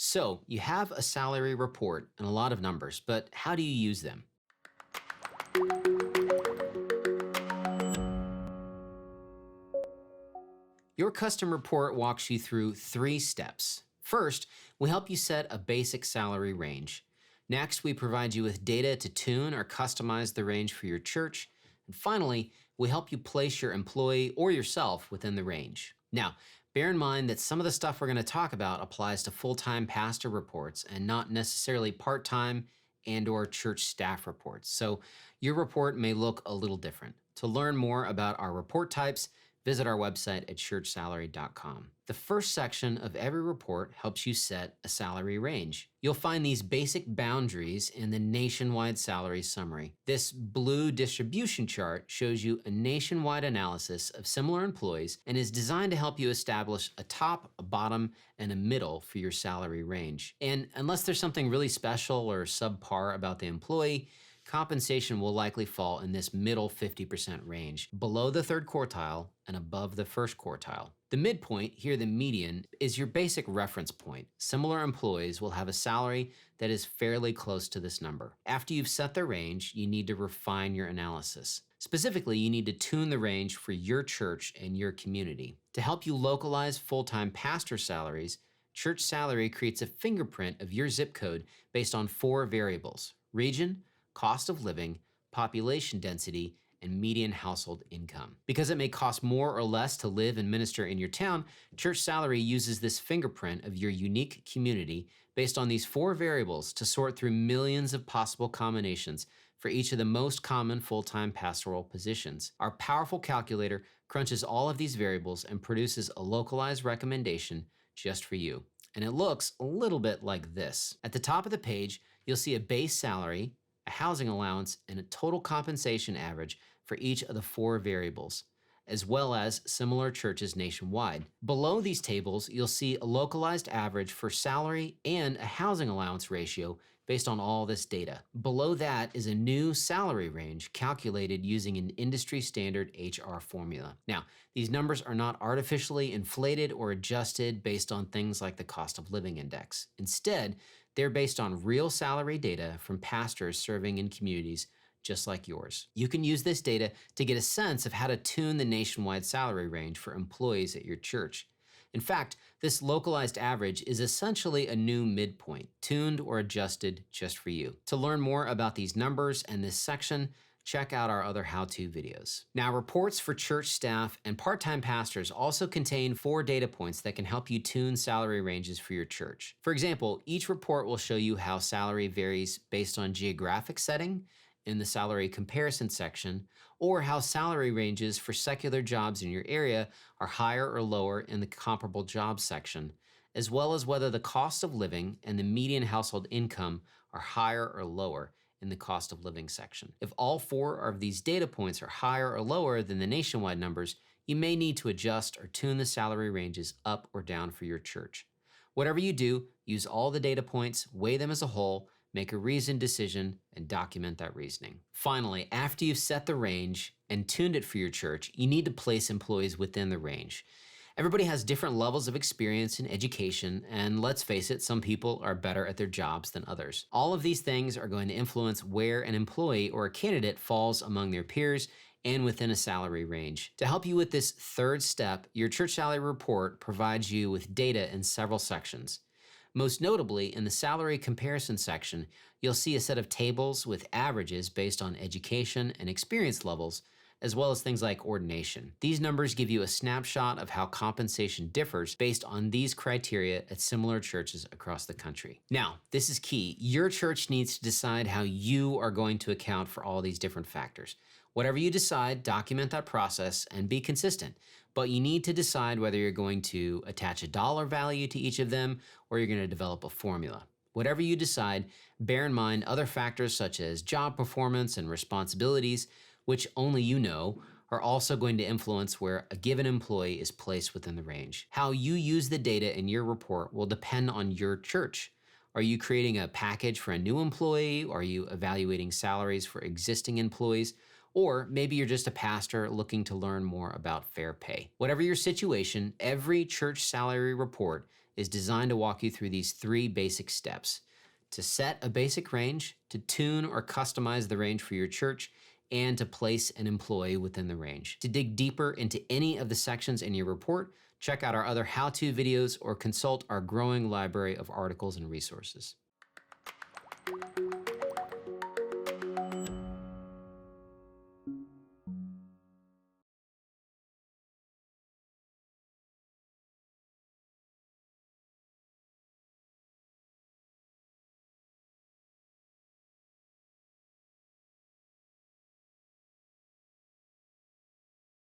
So you have a salary report and a lot of numbers, but how do you use them? Your custom report walks you through 3 steps. First, we help you set a basic salary range. Next, we provide you with data to tune or customize the range for your church. And finally, we help you place your employee or yourself within the range. Now, bear in mind that some of the stuff we're going to talk about applies to full-time pastor reports and not necessarily part-time and/or church staff reports. So your report may look a little different. To learn more about our report types, visit our website at churchsalary.com. The first section of every report helps you set a salary range. You'll find these basic boundaries in the nationwide salary summary. This blue distribution chart shows you a nationwide analysis of similar employees and is designed to help you establish a top, a bottom, and a middle for your salary range. And unless there's something really special or subpar about the employee, compensation will likely fall in this middle 50% range, below the third quartile and above the first quartile. The midpoint, here the median, is your basic reference point. Similar employees will have a salary that is fairly close to this number. After you've set the range, you need to refine your analysis. Specifically, you need to tune the range for your church and your community. To help you localize full-time pastor salaries, ChurchSalary creates a fingerprint of your zip code based on 4 variables: region, cost of living, population density, and median household income. Because it may cost more or less to live and minister in your town, ChurchSalary uses this fingerprint of your unique community based on these 4 variables to sort through millions of possible combinations for each of the most common full-time pastoral positions. Our powerful calculator crunches all of these variables and produces a localized recommendation just for you. And it looks a little bit like this. At the top of the page, you'll see a base salary, a housing allowance, and a total compensation average for each of the 4 variables, as well as similar churches nationwide. Below these tables, you'll see a localized average for salary and a housing allowance ratio based on all this data. Below that is a new salary range calculated using an industry standard HR formula. Now, these numbers are not artificially inflated or adjusted based on things like the cost of living index. Instead, they're based on real salary data from pastors serving in communities just like yours. You can use this data to get a sense of how to tune the nationwide salary range for employees at your church. In fact, this localized average is essentially a new midpoint, tuned or adjusted just for you. To learn more about these numbers and this section, check out our other how-to videos. Now, reports for church staff and part-time pastors also contain 4 data points that can help you tune salary ranges for your church. For example, each report will show you how salary varies based on geographic setting in the salary comparison section, or how salary ranges for secular jobs in your area are higher or lower in the comparable jobs section, as well as whether the cost of living and the median household income are higher or lower in the cost of living section. If all 4 of these data points are higher or lower than the nationwide numbers, you may need to adjust or tune the salary ranges up or down for your church. Whatever you do, use all the data points, weigh them as a whole, make a reasoned decision, and document that reasoning. Finally, after you've set the range and tuned it for your church, you need to place employees within the range. Everybody has different levels of experience and education, and let's face it, some people are better at their jobs than others. All of these things are going to influence where an employee or a candidate falls among their peers and within a salary range. To help you with this third step, your church salary report provides you with data in several sections. Most notably, in the salary comparison section, you'll see a set of tables with averages based on education and experience levels, as well as things like ordination. These numbers give you a snapshot of how compensation differs based on these criteria at similar churches across the country. Now, this is key. Your church needs to decide how you are going to account for all these different factors. Whatever you decide, document that process and be consistent. But you need to decide whether you're going to attach a dollar value to each of them or you're going to develop a formula. Whatever you decide, bear in mind other factors such as job performance and responsibilities, which only you know, are also going to influence where a given employee is placed within the range. How you use the data in your report will depend on your church. Are you creating a package for a new employee? Are you evaluating salaries for existing employees? Or maybe you're just a pastor looking to learn more about fair pay. Whatever your situation, every church salary report is designed to walk you through these 3 basic steps: to set a basic range, to tune or customize the range for your church, and to place an employee within the range. To dig deeper into any of the sections in your report, check out our other how-to videos or consult our growing library of articles and resources.